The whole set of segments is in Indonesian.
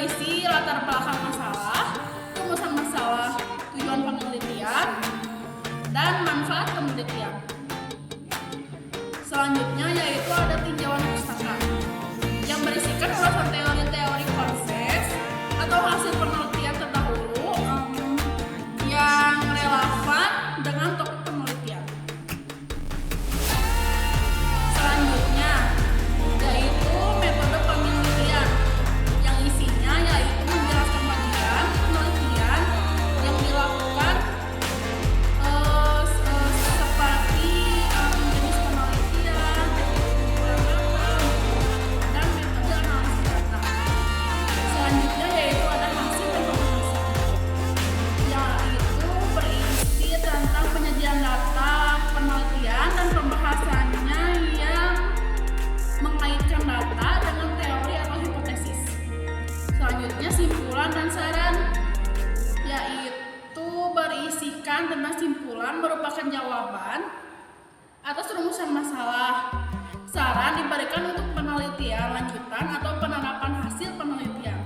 berisi latar belakang masalah, rumusan masalah, tujuan penelitian, dan manfaat penelitian. Selanjutnya yaitu ada tinjauan pustaka yang berisikan ulasan teori-teori proses atau hasil penelitian terdahulu yang relevan dengan topik penelitian. Selanjutnya yaitu metode penelitian yang isinya yaitu menjelaskan bagian penelitian yang dilakukan seperti jenis penelitian, dan metode analisis data. Selanjutnya yaitu ada hasil dan pembahasan, yaitu berisi tentang penyajian data penelitian dan pembahasannya yang mengaitkan data dengan teori atau hipotesis. Selanjutnya simpulan dan saran, yaitu berisikan tentang simpulan merupakan jawaban atas rumusan masalah. Saran diberikan untuk penelitian lanjutan atau penerapan hasil penelitian.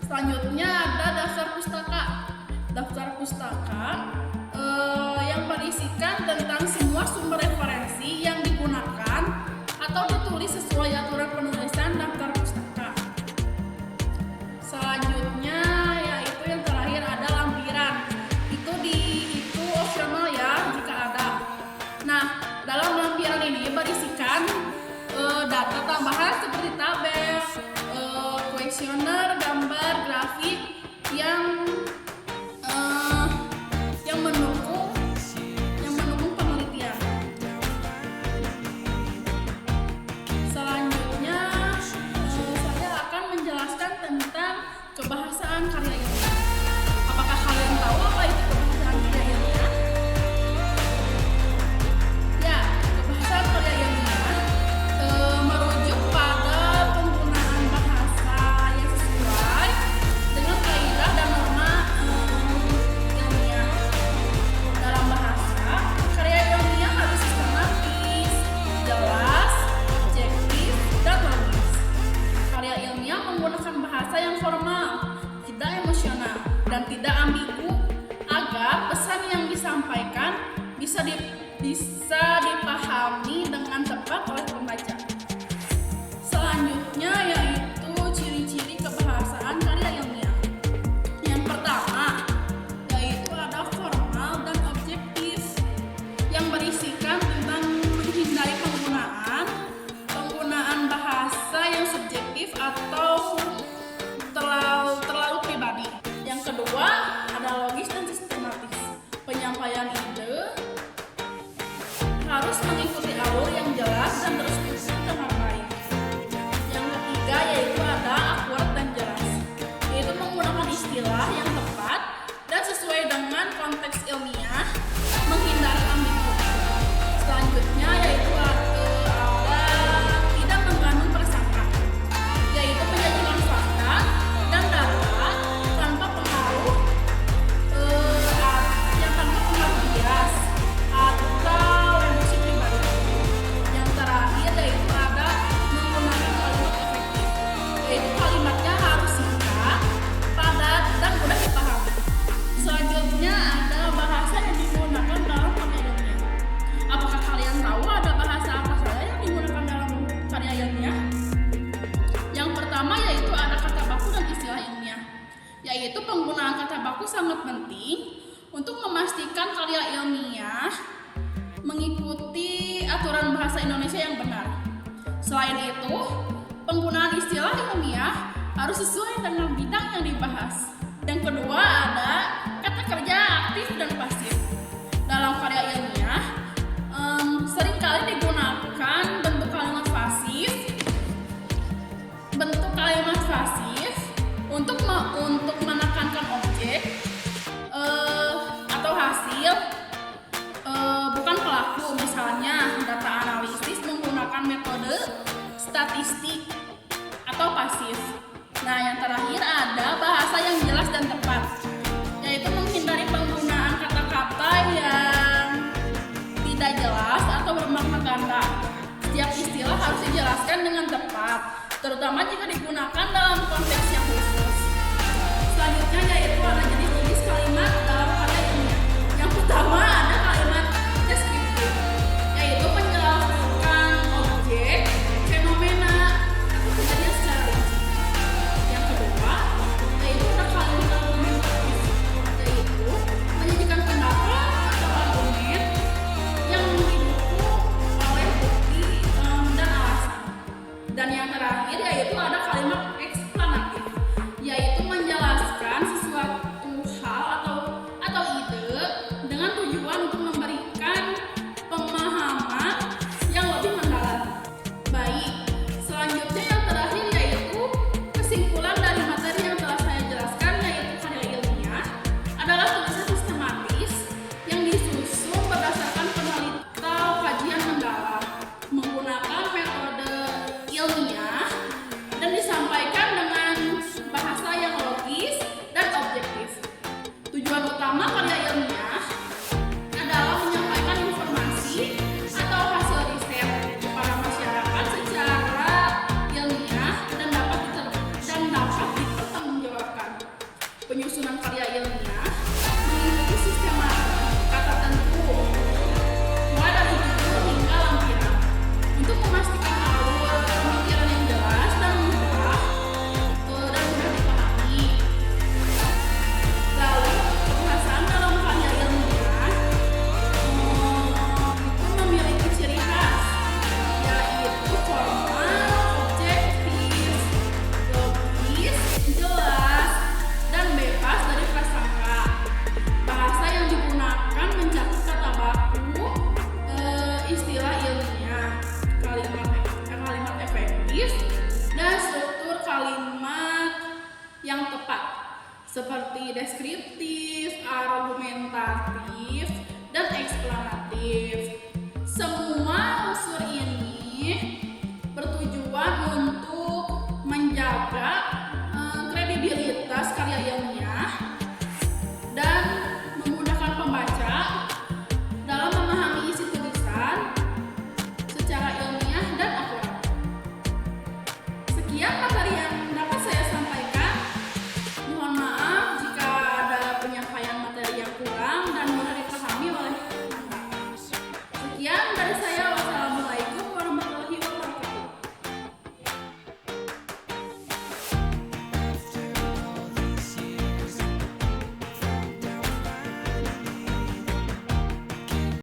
Selanjutnya ada daftar pustaka. Daftar pustaka yang berisikan tentang semua sumber referensi yang digunakan atau ditulis sesuai aturan penulisan daftar pustaka. Selanjutnya yaitu yang terakhir ada lampiran. Itu opsional ya jika ada. Nah, dalam lampiran ini berisikan data tambahan seperti tabel, kuesioner, gambar, grafik yang mendukung penelitian. Selanjutnya saya akan menjelaskan tentang kebahasaan karya ilmiah. Apakah kalian tahu apa itu kebahasaan karya ilmiah? Ya, kebahasaan karya ilmiah merujuk pada penggunaan bahasa yang sesuai dengan kaidah dan norma ilmiah. Dalam bahasa, karya ilmiah harus sistematis, jelas, objektif, dan logis. Karya ilmiah menggunakan bahasa yang formal, tidak emosional, dan tidak ambigu agar pesan yang disampaikan bisa dipahami dengan tepat oleh pembaca. Selanjutnya yaitu ciri-ciri kebahasaan karya ilmiah. Yang pertama yaitu ada formal dan objektif yang berisikan tentang menghindari penggunaan bahasa yang subjektif atau terlalu pribadi. Yang kedua ada logis dan sistematis. Penyampaian ide harus mengikuti alur yang jelas dan terstruktur dengan baik. Yang ketiga yaitu ada akurat dan jelas, yaitu menggunakan istilah yang tepat dan sesuai dengan konteks ilmiah, menghindari ambigu. Selanjutnya yaitu ada tidak mengandung prasangka, yaitu menyajikan fakta dan data tanpa pengaruh bias atau emosi pribadi. Yang terakhir yaitu ada menggunakan kalimat efektif, yaitu kalimatnya harus singkat, padat, dan mudah dipahami. Selanjutnya ada bahasa yang digunakan dalam karya ilmiah. Apakah kalian tahu ada bahasa apa saja yang digunakan dalam karya ilmiah? Yang pertama yaitu ada kata baku dan istilah ilmiah, yaitu penggunaan kata baku sangat penting untuk memastikan karya ilmiah mengikuti aturan bahasa Indonesia yang benar. Selain itu, penggunaan istilah ilmiah harus sesuai dengan bidang yang dibahas. Dan kedua ada kata kerja aktif dan pasif. Dalam karya ilmiah seringkali digunakan bentuk kalimat pasif untuk menekankan objek atau hasil, bukan pelaku. Misalnya data analisis menggunakan metode statistik atau pasif. Nah, yang terakhir ada bahasa yang jelas dan tepat, yaitu menghindari penggunaan kata-kata yang tidak jelas atau bermakna ganda. Setiap istilah harus dijelaskan dengan tepat terutama jika digunakan dalam konteks yang khusus. Selanjutnya yaitu ada jenis kalimat dalam karya ilmiah. Yang pertama ada kalimat deskriptif, yaitu menjelaskan objek, fenomena, atau kejadian secara rinci. Yang kedua yaitu ada kalimat argumentatif, yaitu menyajikan pendapat atau argumen yang didukung oleh bukti dan alasan. Dan yang terakhir yaitu ada kalimat eksplanatif, yaitu menjelaskan sesuatu hal atau ide dengan tujuan untuk memberikan pemahaman yang lebih mendalam. Baik, selanjutnya yang terakhir yaitu kesimpulan dari materi yang telah saya jelaskan, yaitu karya ilmiah adalah tulisan sistematis yang disusun berdasarkan penelitian atau kajian mendalam menggunakan metode ilmiah dan disampaikan dengan bahasa yang logis dan objektif. Tujuan utama karya ilmiah adalah menyampaikan informasi atau hasil riset kepada masyarakat secara ilmiah dan dapat dipertanggungjawabkan. Penyusunan karya ilmiah mengikuti sistema kata tentu, mulai dari judul hingga lampiran, untuk memastikan alur pemikiran yang jelas dan mudah dipahami. Lalu kebahasaan dalam karya ilmiah itu memiliki ciri khas, yaitu formal, objektif, logis, jelas, dan bebas dari prasangka. Bahasa yang digunakan mencakup kata baku, istilah ilmiah, kalimat efektif, dan struktur kalimat yang tepat, seperti deskriptif, argumentatif, dan eksplanatif. Semua unsur ini bertujuan untuk menjaga kredibilitas karya ilmiah